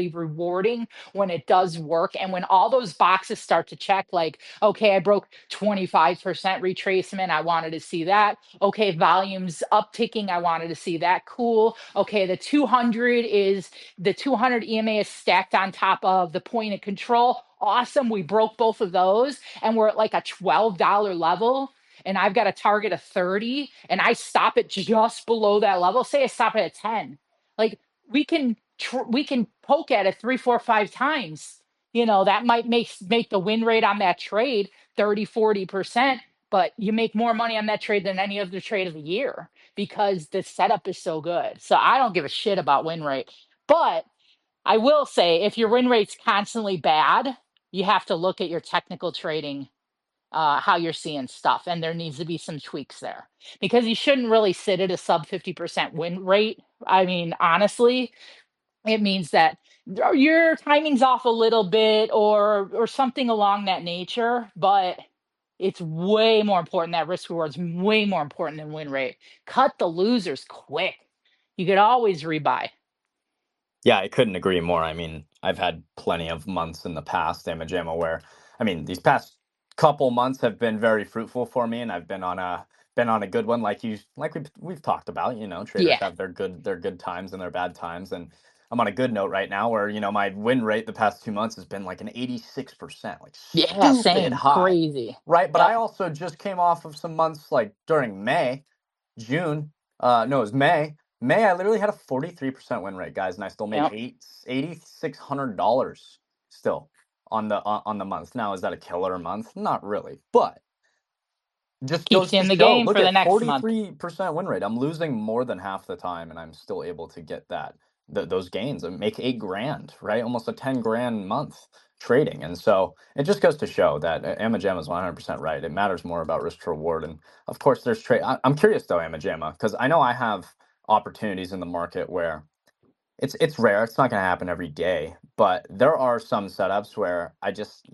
rewarding when it does work. And when all those boxes start to check, like, okay, I broke 25% retracement, I wanted to see that. Okay, volumes upticking, I wanted to see that. Cool. Okay, the 200 EMA is stacked on top of the point of control. Awesome. We broke both of those and we're at like a $12 level. And I've got a target of 30, and I stop it just below that level. Say I stop it at 10. Like, we can poke at it 3, 4, 5 times. That might make the win rate on that trade 30, 40%, but you make more money on that trade than any other trade of the year because the setup is so good. So I don't give a shit about win rate. But I will say, if your win rate's constantly bad, you have to look at your technical trading, how you're seeing stuff, and there needs to be some tweaks there, because you shouldn't really sit at a sub 50% win rate. I mean, honestly, it means that your timing's off a little bit, or something along that nature. But it's way more important, that risk reward's way more important than win rate. Cut the losers quick. You could always rebuy. Yeah, I couldn't agree more. I mean, I've had plenty of months in the past, Amma Jamma, where I mean, these past couple months have been very fruitful for me, and I've been on a good one, like we've talked about. Traders Yeah. have their good times and their bad times, and I'm on a good note right now, where my win rate the past 2 months has been like an 86%, like Yeah, stupid same. high, Crazy. right? But Yep. I also just came off of some months like during May, June. No, it was May. May, I literally had a 43% win rate, guys, and I still made Yep. $8,600 still on the month. Now, is that a killer month? Not really, but just Keeps goes you to in the show. game Look for the at next month. 43% win rate. I'm losing more than half the time, and I'm still able to get those gains and make 8 grand, right? Almost a 10 grand month trading. And so it just goes to show that Amma Jamma is 100% right. It matters more about risk to reward. And of course, there's trade. I'm curious though, Amma Jamma, because I know I have opportunities in the market where it's rare. It's not going to happen every day, but there are some setups where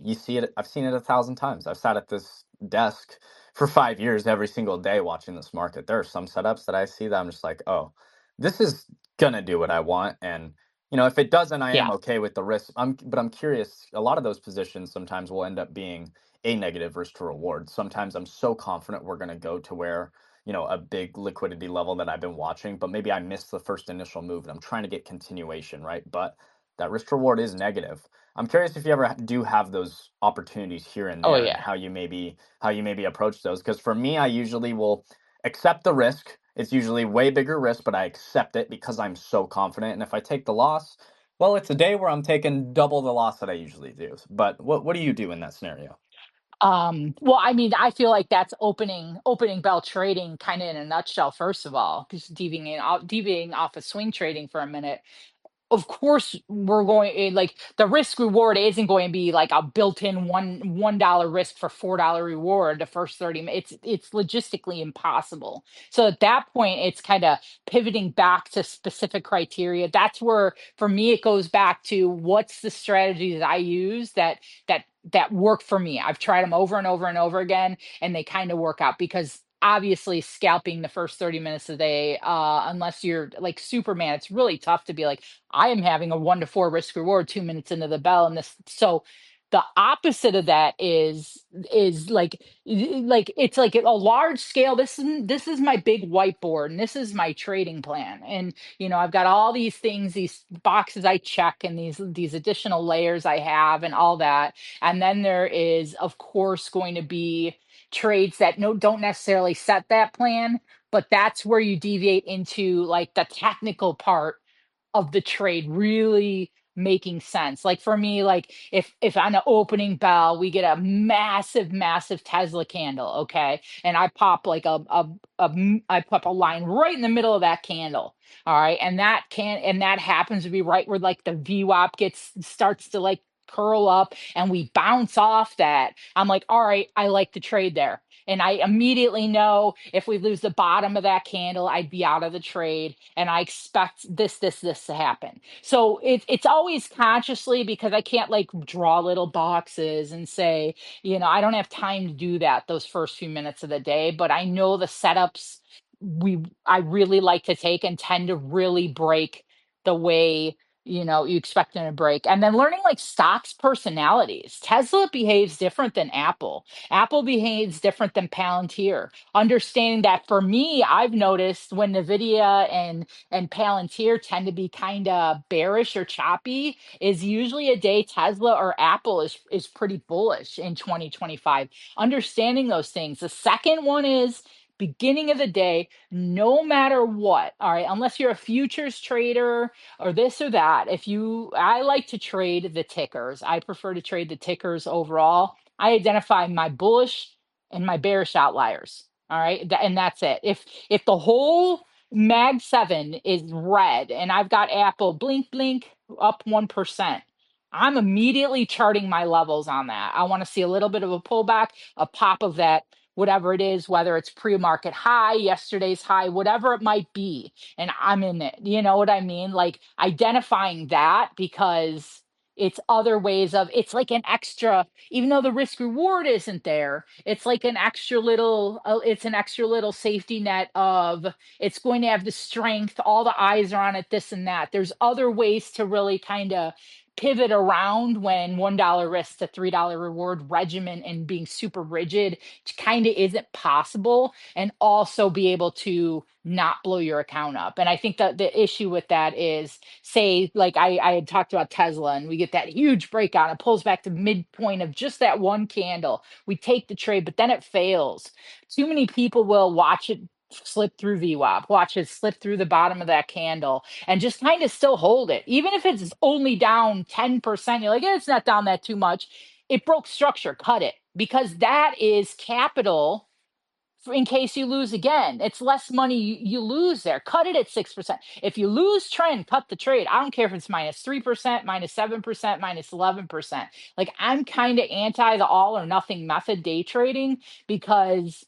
you see it. I've seen it 1,000 times. I've sat at this desk for 5 years every single day watching this market. There are some setups that I see that I'm just like, oh, this is gonna do what I want, and If it doesn't, I am Yeah. okay with the risk. But I'm curious. A lot of those positions sometimes will end up being a negative risk to reward. Sometimes I'm so confident we're going to go to where, a big liquidity level that I've been watching, but maybe I missed the first initial move and I'm trying to get continuation, right? But that risk to reward is negative. I'm curious if you ever do have those opportunities here and Oh there and yeah. how you maybe approach those. Because for me, I usually will accept the risk. It's usually way bigger risk, but I accept it because I'm so confident. And if I take the loss, well, it's a day where I'm taking double the loss that I usually do. But what do you do in that scenario? Well, I mean, I feel like that's opening bell trading kind of in a nutshell, first of all, just deviating off of swing trading for a minute. Of course we're going like the risk reward isn't going to be like a built-in $1 risk for $4 reward the first 30 minutes. It's logistically impossible. So at that point it's kind of pivoting back to specific criteria. That's where for me it goes back to what's the strategies I use that work for me. I've tried them over and over and over again, and they kind of work out because obviously scalping the first 30 minutes a day, unless you're like Superman, it's really tough to be like, I am having a 1 to 4 risk reward 2 minutes into the bell. And this, so the opposite of that is like it's like a large scale. This is my big whiteboard, and this is my trading plan. And I've got all these things, these boxes I check, and these additional layers I have, and all that. And then there is, of course, going to be trades that don't necessarily set that plan, but that's where you deviate into like the technical part of the trade really making sense. Like for me, like if on the opening bell we get a massive Tesla candle, okay, and I pop like I pop a line right in the middle of that candle. All right, and that happens to be right where like the VWAP gets starts to like curl up and we bounce off that. I'm like, all right, I like the trade there. And I immediately know if we lose the bottom of that candle, I'd be out of the trade. And I expect this to happen. So it's always consciously, because I can't like draw little boxes and say, I don't have time to do that those first few minutes of the day. But I know the setups I really like to take and tend to really break the way you expect them to break. And then learning like stocks personalities. Tesla behaves different than Apple behaves different than Palantir. Understanding that, for me, I've noticed when Nvidia and Palantir tend to be kind of bearish or choppy, is usually a day Tesla or Apple is pretty bullish in 2025. Understanding those things. The second one is beginning of the day, no matter what. All right, unless you're a futures trader or this or that. I like to trade the tickers. I prefer to trade the tickers overall. I identify my bullish and my bearish outliers. All right, and that's it. If the whole Mag 7 is red and I've got Apple blink blink up 1%, I'm immediately charting my levels on that. I want to see a little bit of a pullback, a pop of that, whatever it is, whether it's pre-market high, yesterday's high, whatever it might be, and I'm in it. You know what I mean? Like identifying that, because it's like an extra, even though the risk reward isn't there, it's like it's an extra little safety net of it's going to have the strength, all the eyes are on it, this and that. There's other ways to really kind of pivot around when $1 risk to $3 reward regimen and being super rigid kind of isn't possible, and also be able to not blow your account up. And I think that the issue with that is, say, like I had talked about Tesla, and we get that huge breakout, it pulls back to midpoint of just that one candle. We take the trade, but then it fails. Too many people will watch it slip through VWAP, watch it slip through the bottom of that candle, and just kind of still hold it. Even if it's only down 10%, you're like, it's not down that too much. It broke structure, cut it, because that is capital in case you lose again. It's less money you lose there. Cut it at 6%. If you lose trend, cut the trade. I don't care if it's -3%, -7%, -11%. Like, I'm kind of anti the all or nothing method day trading, because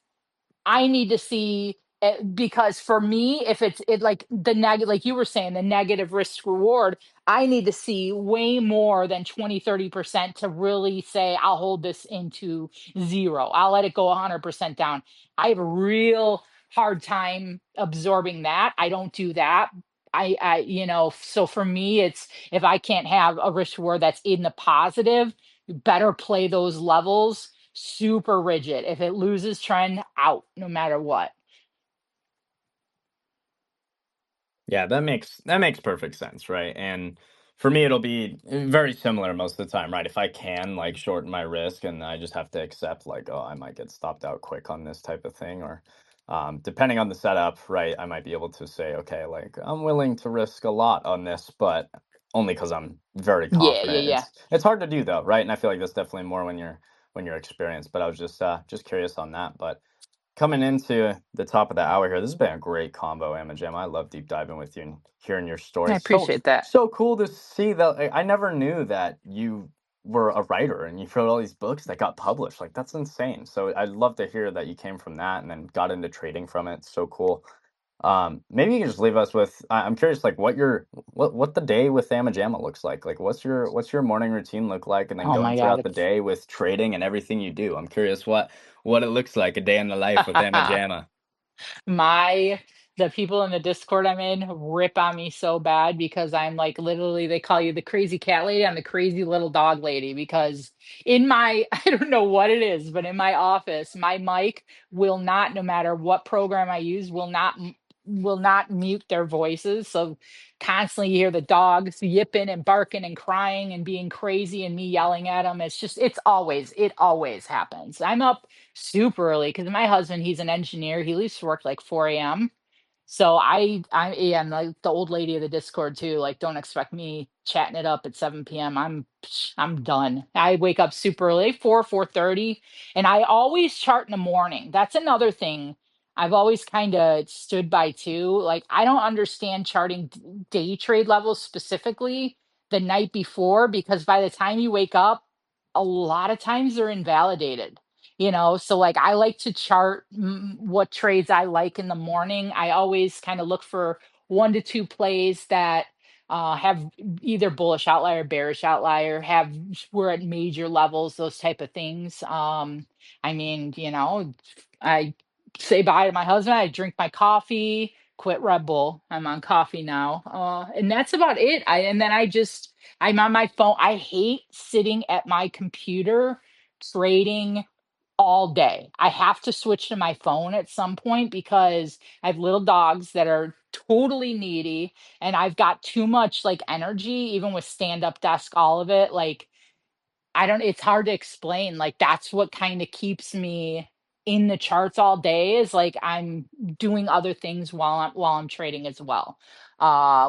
I need to see it, because for me, if like the negative, like you were saying, the negative risk reward, I need to see way more than 20-30% to really say I'll hold this into zero. I'll let it go 100% down. I have a real hard time absorbing that. I don't do that. so for me, it's if I can't have a risk reward that's in the positive, you better play those levels super rigid. If it loses trend, out no matter what. Yeah, that makes perfect sense, right? And for me, it'll be very similar most of the time, right? If I can like shorten my risk, and I just have to accept like, oh, I might get stopped out quick on this type of thing, or depending on the setup, right? I might be able to say, okay, like I'm willing to risk a lot on this, but only because I'm very Yeah, yeah, confident. yeah. It's hard to do though, right? And I feel like that's definitely more when you're experienced. But I was just curious on that, but. Coming into the top of the hour here, this has been a great combo, Emma Jam. I love deep diving with you and hearing your I story. appreciate that. So cool to see that. I never knew that you were a writer and you wrote all these books that got published. Like that's insane. So I'd love to hear that you came from that and then got into trading from it. So cool. Maybe you can just leave us with. I'm curious, like what the day with Amma Jamma looks like. Like what's your morning routine look like, and then Oh going my God, throughout the day with trading and everything you do. I'm curious what it looks like a day in the life with Amma it's Jamma. my the people in the Discord I'm in rip on me so bad because I'm like literally they call you the crazy cat lady. I'm the crazy little dog lady because in my I don't know what it is, but in my office, my mic will not, no matter what program I use, will not mute their voices. So constantly you hear the dogs yipping and barking and crying and being crazy and me yelling at them. It always happens. I'm up super early because my husband, he's an engineer. He leaves for work like 4 a.m. So I am like the old lady of the Discord too. Like, don't expect me chatting it up at 7 p.m. I'm done. I wake up super early, 4:30, and I always chart in the morning. That's another thing I've always kind of stood by too. Like, I don't understand charting day trade levels specifically the night before because by the time you wake up, a lot of times they're invalidated. So like I like to chart what trades I like in the morning. I always kind of look for 1 to 2 plays that have either bullish outlier, bearish outlier, have we're at major levels, those type of things. I mean, I say bye to my husband. I drink my coffee, quit Red Bull. I'm on coffee now, and that's about it. I'm on my phone. I hate sitting at my computer trading all day. I have to switch to my phone at some point because I have little dogs that are totally needy and I've got too much like energy, even with stand up desk, all of it. Like, I don't it's hard to explain, like, that's what kinda keeps me in the charts all day is, like, I'm doing other things while I'm trading as well,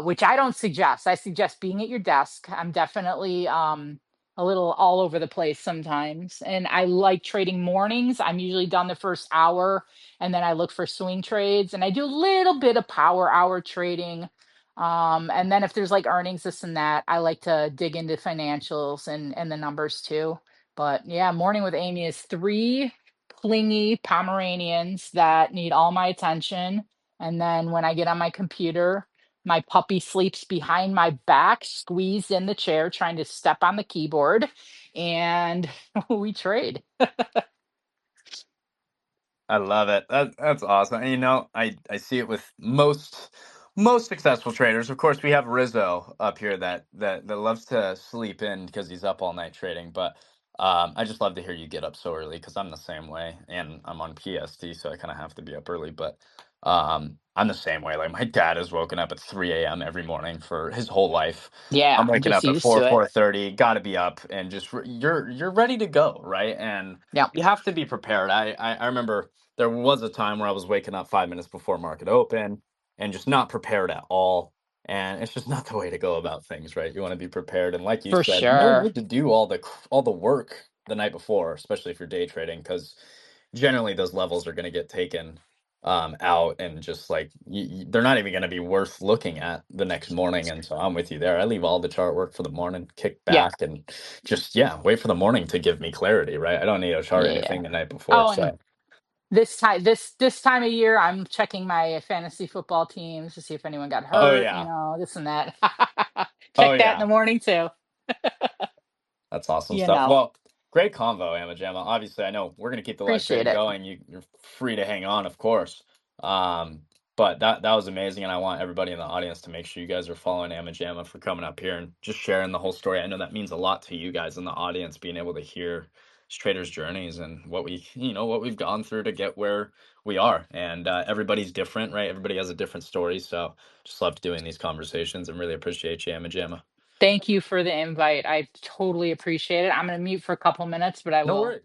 which I don't suggest. I suggest being at your desk. I'm definitely, a little all over the place sometimes, and I like trading mornings. I'm usually done the first hour, and then I look for swing trades, and I do a little bit of power hour trading, and then if there's like earnings, this and that, I like to dig into financials and the numbers too. But yeah, morning with Amy is three clingy Pomeranians that need all my attention. And then when I get on my computer, my puppy sleeps behind my back, squeezed in the chair, trying to step on the keyboard, and we trade. I love it. That's awesome. And I see it with most successful traders. Of course, we have Rizzo up here that loves to sleep in because he's up all night trading. But I just love to hear you get up so early because I'm the same way, and I'm on PST, so I kind of have to be up early. But I'm the same way. Like my dad has woken up at 3 a.m. every morning for his whole life. Yeah, I'm I'm waking just up at used 4, to it. 4:30. Got to be up and you're ready to go, right? And Yeah, you have to be prepared. I remember there was a time where I was waking up 5 minutes before market open and just not prepared at all. And it's just not the way to go about things, right? You want to be prepared. And like you for said, no sure. need to do all the work the night before, especially if you're day trading, because generally those levels are going to get taken out and just like they're not even going to be worth looking at the next morning. And so I'm with you there. I leave all the chart work for the morning, kick Yeah, back, and just yeah, wait for the morning to give me clarity. Right? I don't need to chart yeah. anything the night before. Oh, and So this time of year, I'm checking my fantasy football teams to see if anyone got oh hurt, yeah, this and that. oh Check that in the yeah, morning too. that's awesome You stuff. know, Well, great convo, Emma Gemma. Obviously, I know we're going to keep the live appreciate trading it. going. You're free to hang on, of course. Um, But that was amazing, and I want everybody in the audience to make sure you guys are following Amma Jamma for coming up here and just sharing the whole story. I know that means a lot to you guys in the audience, being able to hear traders' journeys and what what we've gone through to get where we are. And everybody's different, right? Everybody has a different story. So just loved doing these conversations and really appreciate you, Amma Jamma. Thank you for the invite. I totally appreciate it. I'm going to mute for a couple minutes, but I No will worries.